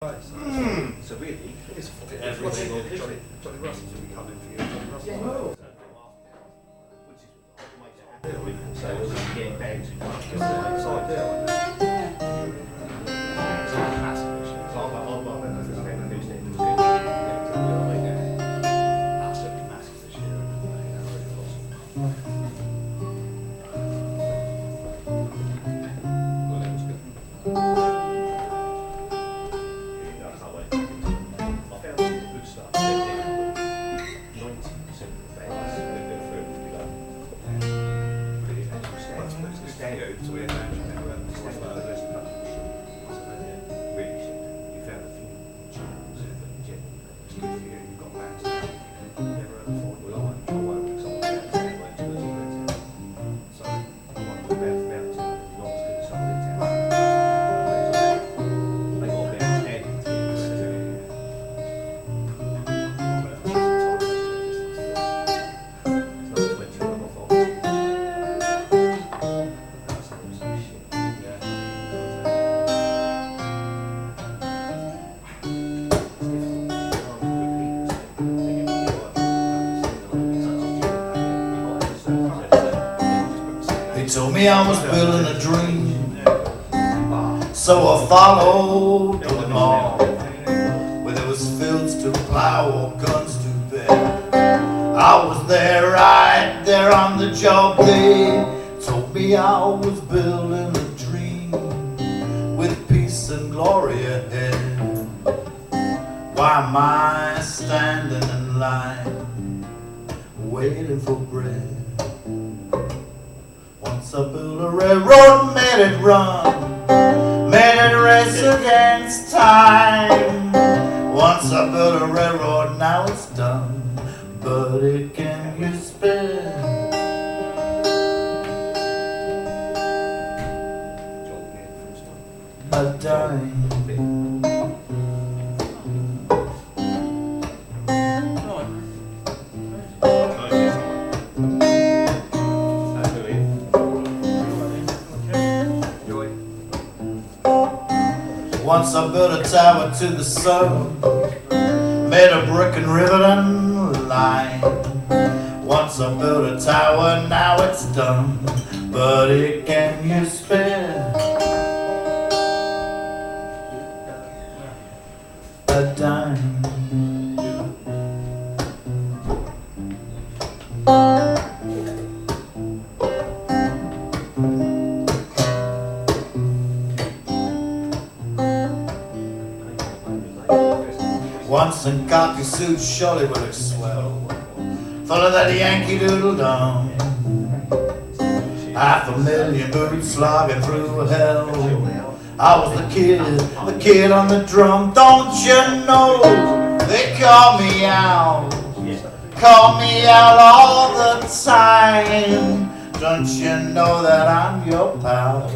So really, it's every single Johnny Russell's will be coming for you. Johnny Russell. Yeah, no. So we'll be getting back to it's ideal. Told me I was building a dream, so I followed them all. Whether it was fields to plow or guns to bear, I was there, right there on the job. They told me I was building a dream with peace and glory ahead. Why am I standing in line, waiting for bread? Once I built a railroad, made it run, made it race against time. Once I built a railroad, now it's done, but it can you spare a dime? Once I built a tower to the sun, made a brick and rivet and line. Once I built a tower, now it's done, but it can you spare a dime? Once in khaki suits, surely would look swell, full of that Yankee Doodle Dum. 500,000 boots slogging through hell. I was the kid on the drum. Don't you know they call me out all the time. Don't you know that I'm your pal,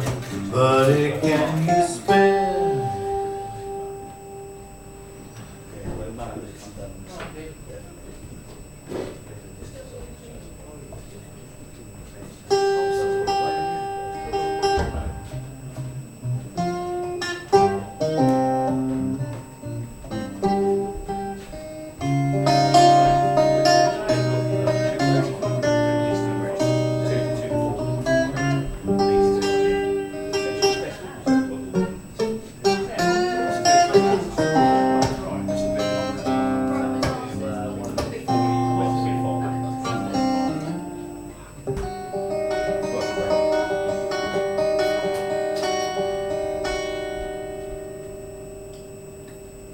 but it can you spare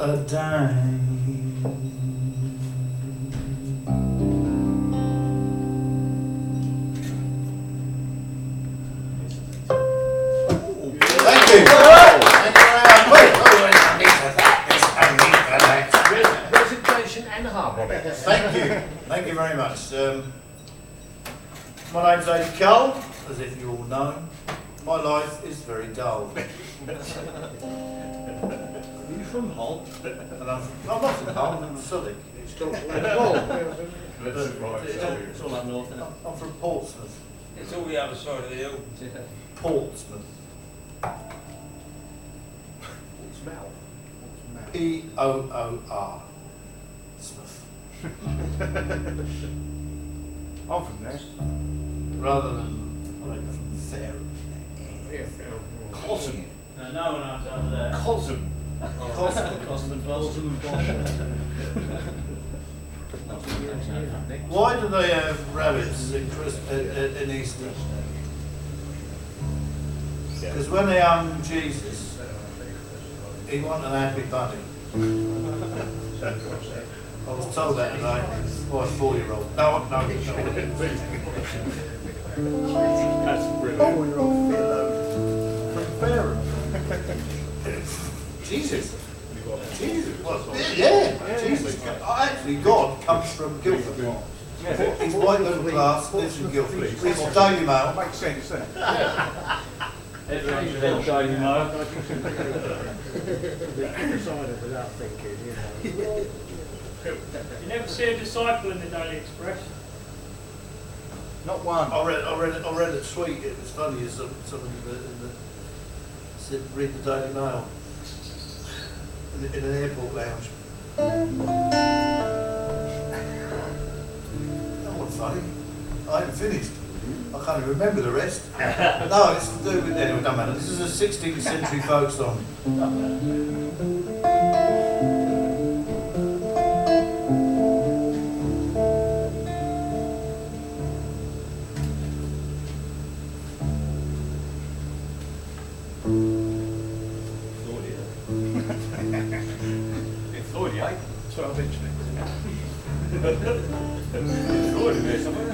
a dime? Thank you. Presentation and a half of it. Thank you. Thank you very much. My name's Ade Cull, as if you all know. My life is very dull. Are you from Hull? And I'm not from Hull, I'm from Southwark. It's all up north, isn't it? I'm from Portsmouth. It's all the other side of the hill. Portsmouth. Portsmouth. P-O-O-R. Smith. I'm from there. Rather than from Fair. Cosm. No one else over there. Cosm. Why do they have rabbits in Easter? Because when they hung Jesus, he wanted an happy bunny. I was told that today by a 4-year-old. No. That's brilliant. 4-year-old Philo from Fairham. Jesus. Yeah. Jesus. Actually, God comes from Guildford. He's white middle class, lives in Guildford. Reads the Daily Mail. Makes sense, doesn't it? Everyone's a little Daily Mail. Decided without thinking, you know. You never see a disciple in the Daily Express. Not one. I read a tweet. It was funny. Someone said, read the Daily Mail in an airport lounge. That wasn't funny. I haven't finished. I can't even remember the rest. No, it's to do with, anyway, it doesn't matter. This is a 16th century folk song. In Floyd, eh? 12-inch neck. Floyd in there somewhere.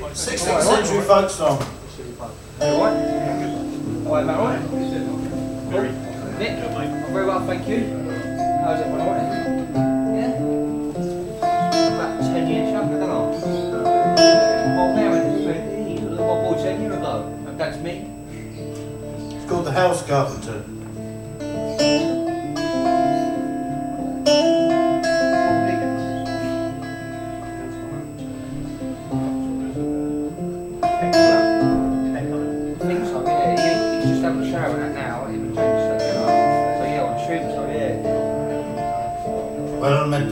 16th century folk song. Alright, Matt, alright? Nick, I'm very well, thank you. How's everyone, alright? Yeah? About 10 years younger than I. Well, now, my boy 10 years ago. And that's me. It's called The House Carpenter.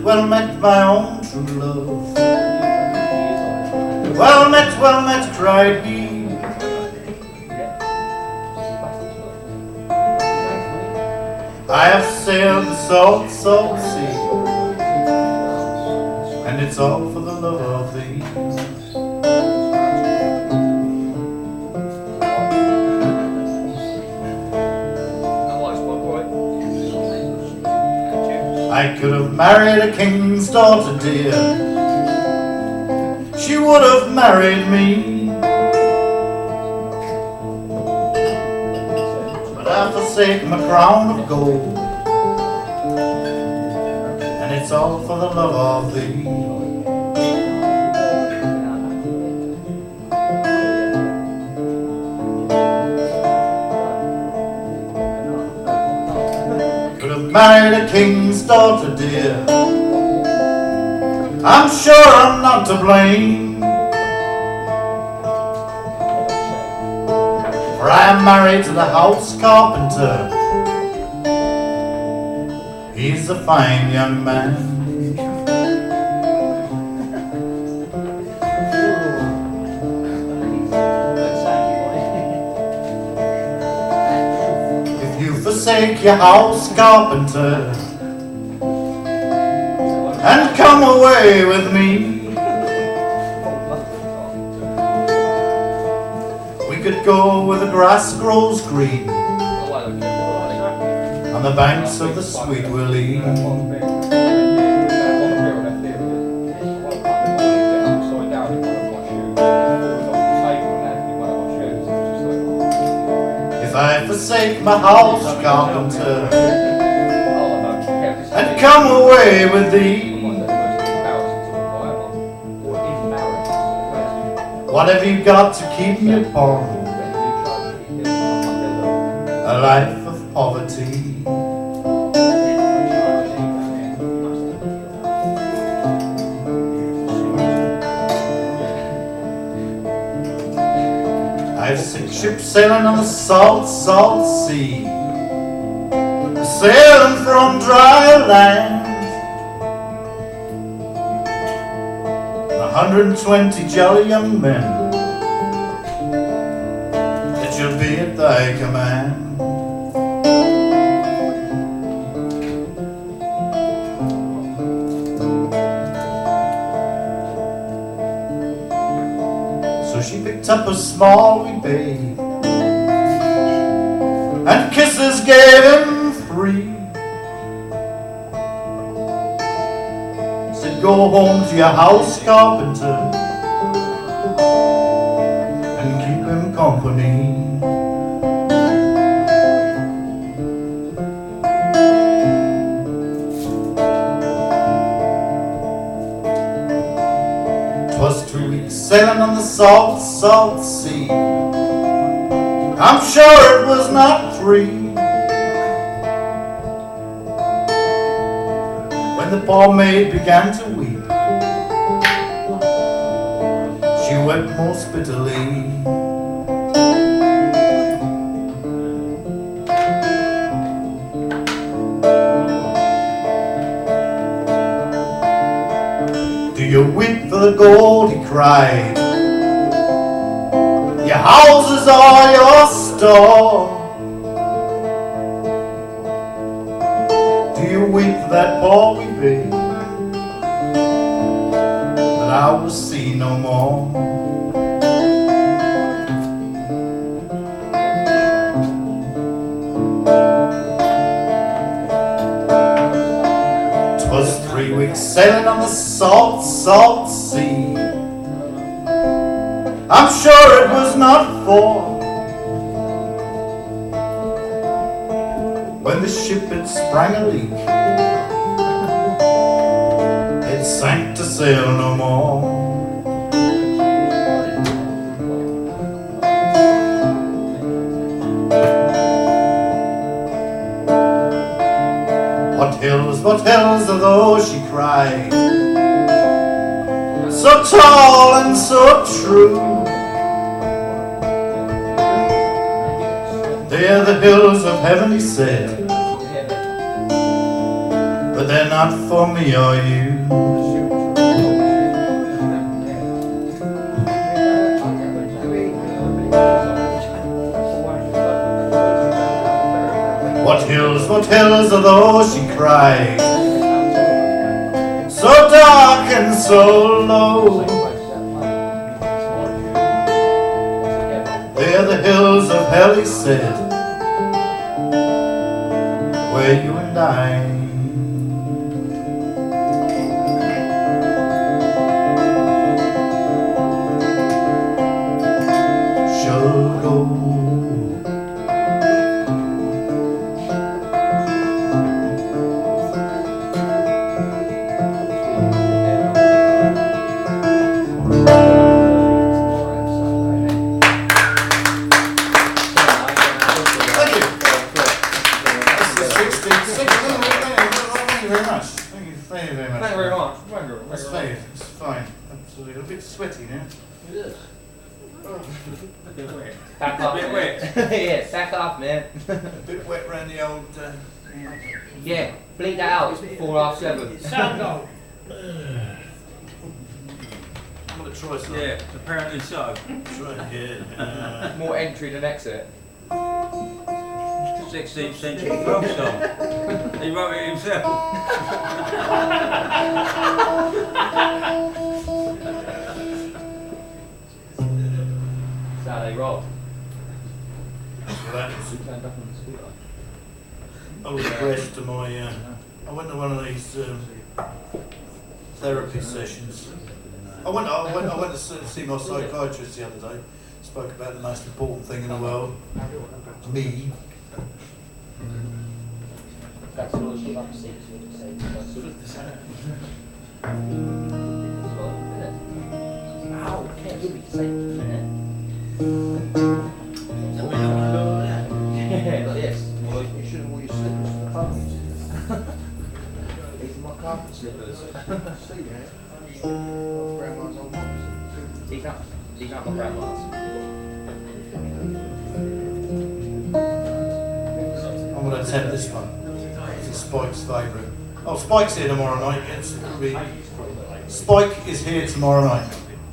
Well met, my own true love. Well met, cried he. I have sailed the salt sea, and it's all for the love of thee. I could have married a king's daughter, dear. She would have married me. But I forsake my crown of gold, and it's all for the love of thee. Married a king's daughter, dear. I'm sure I'm not to blame, for I'm married to the house carpenter. He's a fine young man. Forsake your house carpenter and come away with me. We could go where the grass grows green on the banks of the Sweet Willie. I forsake my house carpenter and come away with thee. What have you got to keep me upon? A life of poverty. I have 6 Ship sailing on the salt, salt sea, sailing from dry land. 120 jolly young men that shall be at thy command. So she picked up a small wee babe, and kisses gave him free. Said, go home to your house, carpenter, and keep him company. 'Twas 2 weeks sailing on the salt, salt sea. I'm sure it was not 3 when the poor maid began to weep. She wept most bitterly. Do you weep for the gold, he cried, your houses are your store? Do you weep for that poor wee babe that I will see no more? Twas 3 weeks sailing on the salt, salt sea. I'm sure it was not 4 when the ship had sprang a leak. It sank to sail no more. What hills are those, she cried, so tall and so true. They're the hills of heaven, he said, but they're not for me or you. What hills are those, she cried, so dark and so low. They're the hills of hell, he said, where you and I shall go. A bit sweaty now. It is. A bit wet. Back off, A bit man. wet. Yeah, back off, man. A bit wet around the old. Yeah, bleed that out. It's 7:04. Sound off. I'm gonna try some. Yeah, apparently so. Try again. More entry than exit. 16th century folk song. He wrote it himself. That's how they roll. So that was Turned up on the scooter. I was impressed to my. I went to one of these therapy sessions. I went to see my psychiatrist the other day. Spoke about the most important thing in the world, me. That's all the shit I've seen. Ow, can't give me the same minute. Yeah, like this. Well, you shouldn't wear your slippers for the carpet. These are my carpet slippers. See that? Grandma's old ones. These aren't my grandma's. I'm going to attempt this one. It's Spike's favourite. Oh, Spike's here tomorrow night. Spike is here tomorrow night.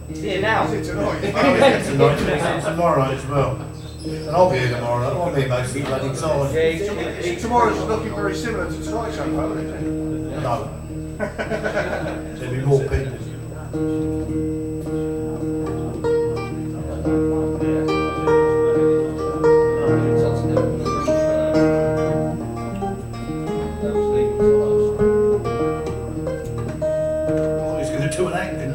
He's here now. Is it tonight? Tonight, and tomorrow night as well. And I'll be here tomorrow night. I'll be most of the bloody time. Yeah, Tomorrow's looking very similar to tonight's show, though, isn't it? No. There'll be more people. Oh, he's going to do an acting.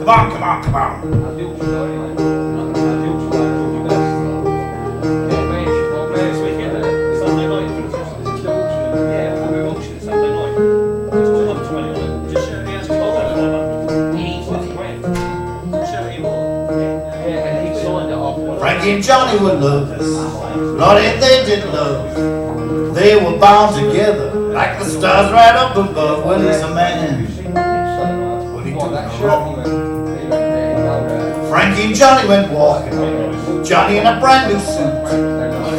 Come on, come on, come on. Frankie and Johnny were lovers. Lordy, they did love. They were bound together like the stars right up above. Well, he's a man. What he doing wrong? Frankie and Johnny went walking. Johnny in a brand new suit.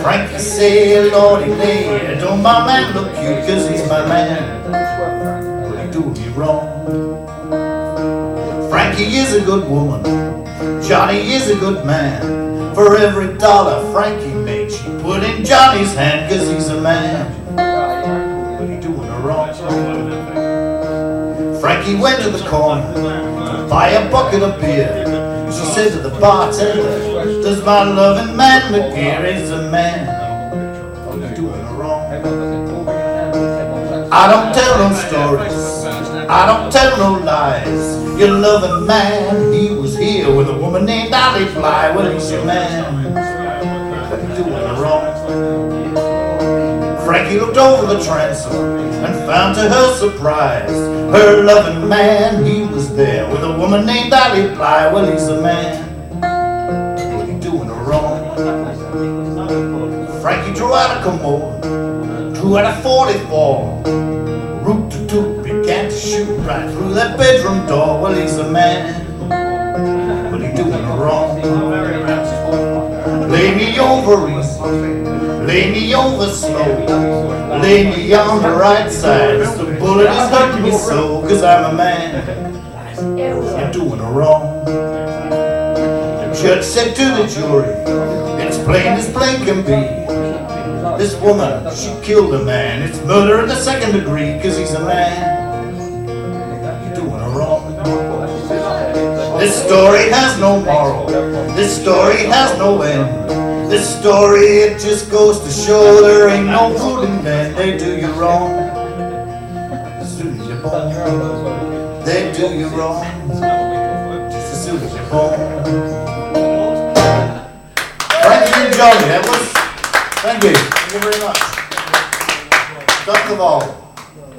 Frankie said, Lordy, lady, don't my man look cute? Cause he's my man. What he doing me wrong? Frankie is a good woman. Johnny is a good man. For every dollar Frankie made, she put in Johnny's hand, cause he's a man. But he doing her wrong. Frankie went to the corner to buy a bucket of beer. She said to the bartender, does my loving man look here? He's a man. But he doing her wrong. I don't tell no stories, I don't tell no lies. Your loving man, he was here with a woman named Ade Cull. Well, he's a man, but he's doing her wrong. Frankie looked over the transom and found to her surprise her loving man, he was there with a woman named Ade Cull. Well, he's a man, but he's doing her wrong. Frankie drew out a commode, drew out a 44. Root-to-toot began to shoot right through that bedroom door. Well, he's a man, but he doing her wrong. Lay me over easy, lay me over slow, lay me on the right side. The bullet is hurting me so, cause I'm a man, you're doing her wrong. The judge said to the jury, it's plain as plain can be. This woman, she killed a man. It's murder in the second degree, cause he's a man. You're doing her wrong. This story has no moral. This story has no end. This story, it just goes to show there ain't no fooling men. They do you wrong. As soon as you're born, they do you wrong. Just as soon as you're born. Frankie and Johnny, that was. Thank you. Thank you very much. First of all,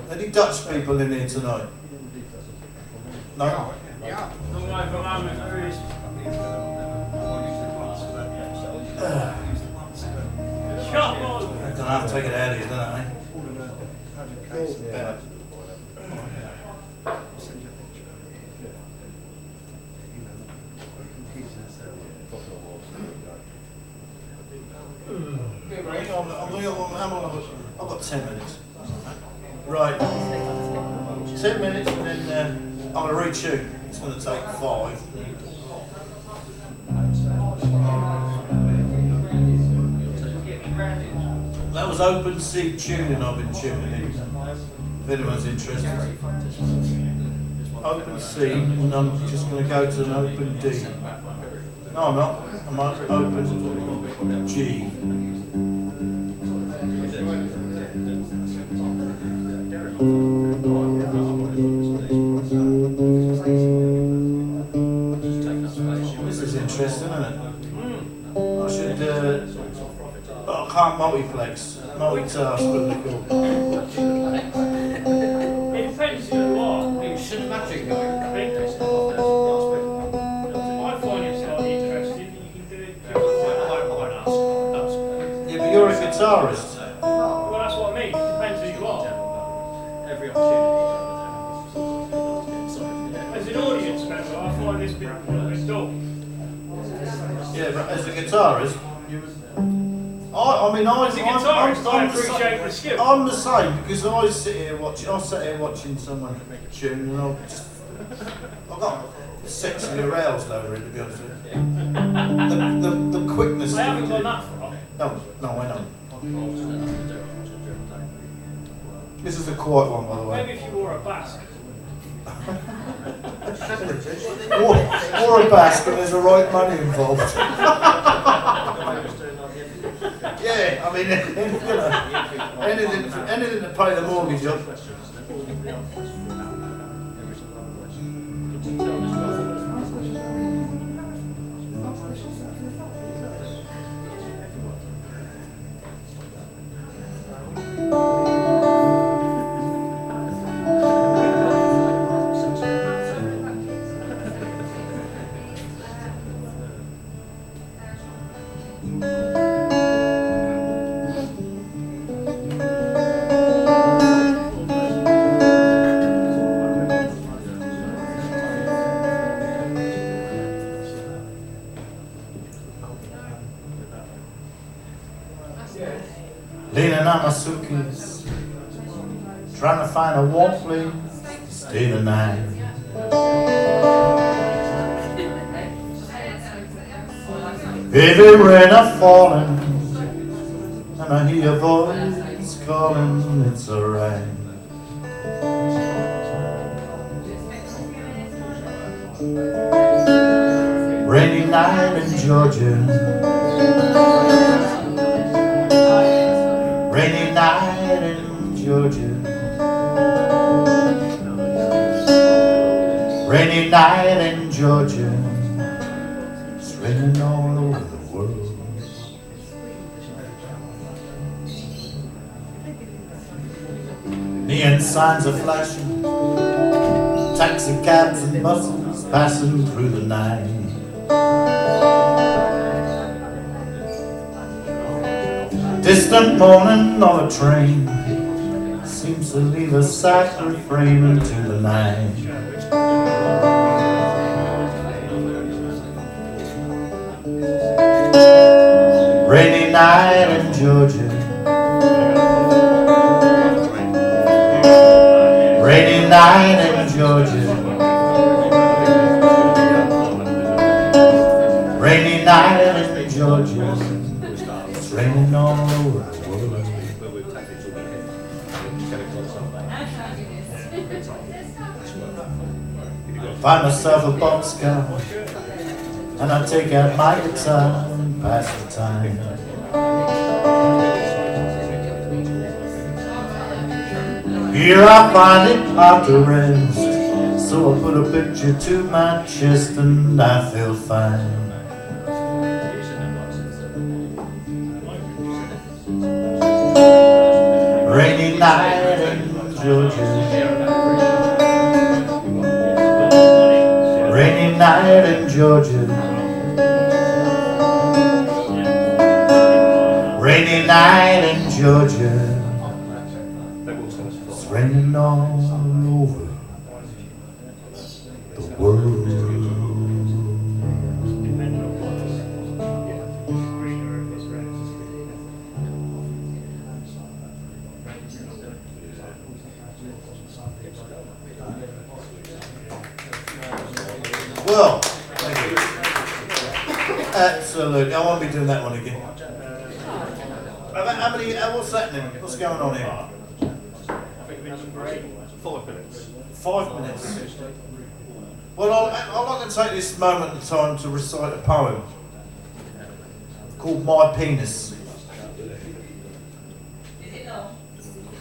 any Dutch people in here tonight? No? Long life for mum and Bruce. Shut up! I'm gonna have to take it out of here, don't I? Better. I've got 10 minutes. Right. 10 minutes and then I'm going to re-tune. It's going to take 5. That was open C tuning I've been tuning in. If anyone's interested. Open C and I'm just going to go to an open D. No, I'm not. I'm open G. This is interesting, isn't it? I should, I can't multiplex, multitask, what they call It depends who you are. It's cinematic, I find it slightly interesting that you can do it. Yeah, but you're a guitarist. No, it's a bit dull. Yeah, but as a guitarist, I mean, As a guitarist, I appreciate the skill. I'm the same because I sit here watching someone tune, and I got sexually aroused over it, to be honest with you. The quickness. I haven't gone that far. No, I know. This is a quiet one, by the way. Maybe if you wore a basque. Or a basque, and there's a right money involved. Yeah, I mean, anything to pay the mortgage up. Leaning on my suitcase, trying to find a warm place to stay the night. Heavy rain are falling, and I hear a voice calling, it's alright. Rainy night in Georgia, rainy night in Georgia, rainy night in Georgia, it's raining all over the world. Neon signs are flashing, taxi cabs and buses passing through the night. Distant moaning of a train seems to leave a sad refrain into the night. Rainy night in Georgia, rainy night in Georgia, rainy night in Georgia. It's raining all over the world. Find myself a boxcar, and I take out my guitar and pass the time. Here I find it hard to rest, so I put a picture to my chest and I feel fine. Rainy night in Georgia, rainy night in Georgia, rainy night in Georgia, it's raining all over the world. Well, thank you. Absolutely. I won't be doing that one again. How many, what's happening? What's going on here? 5 minutes. 5 minutes. Well, I'd like to take this moment of time to recite a poem called My Penis.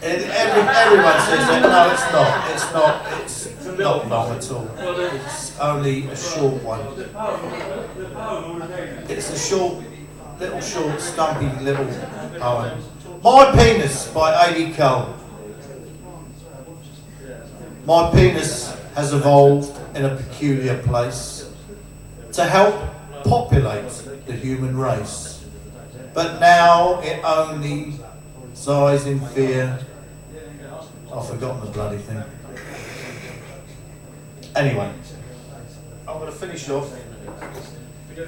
Everyone says that. No, it's not. It's not. It's not long at all. It's only a short one. It's a short, stumpy little poem. My Penis by Ade Cull. My penis has evolved in a peculiar place to help populate the human race. But now it only sighs in fear. I've forgotten the bloody thing. Anyway, I'm going to finish off. I've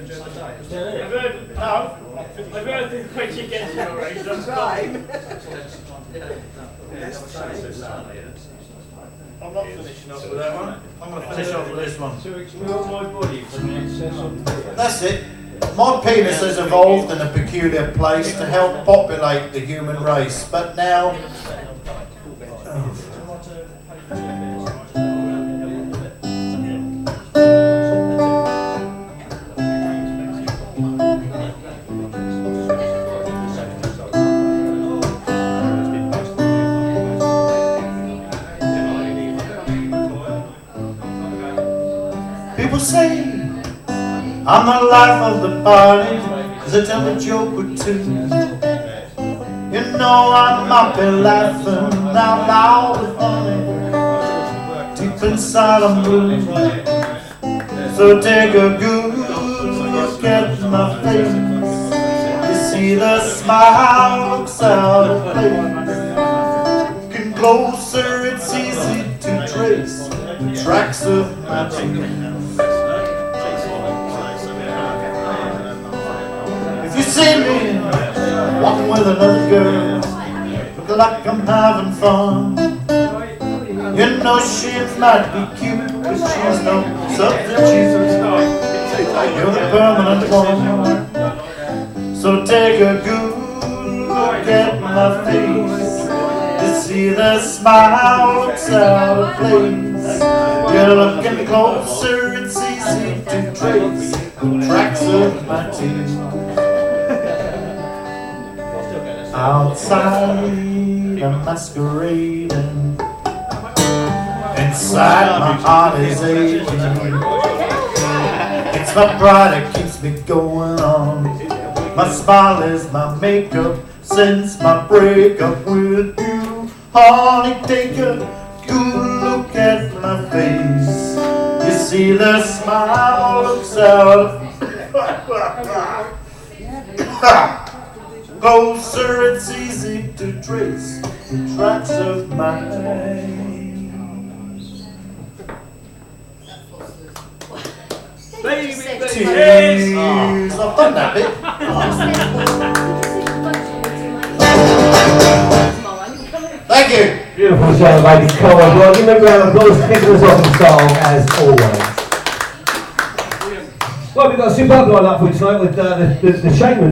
heard the when you get to your age, that's fine. I'm not finishing off with that one. I'm going to finish off with this one. To explore my body from the excess of That's it. My penis has evolved in a peculiar place to help populate the human race, but now... People say I'm the life of the party, 'cause I tell a joke or two. You know I might be laughing out loud with honey. Deep inside I'm blue. So take a good look at my face. You see the smile looks out of place. Looking closer it's easy to trace the tracks of my teeth. You see me walking with another girl, look like I'm having fun. You know she might be cute, but she's no substitute. You're the permanent one. So take a good look at my face. You see the smile looks out of place. You're looking closer, it's easy to trace the tracks of my teeth. Outside I'm masquerading, inside my heart is aching. It's my pride that keeps me going on. My smile is my makeup since my breakup with you. Honey, take a good look at my face. You see the smile looks out. Closer, it's easy to trace the tracks of my tears. I've done that bit. Thank you. Beautiful show, Ade Cull. Well, give them a round of applause, kicking us off in style as always. Well, we've got a superb line up for you tonight with the Shaman.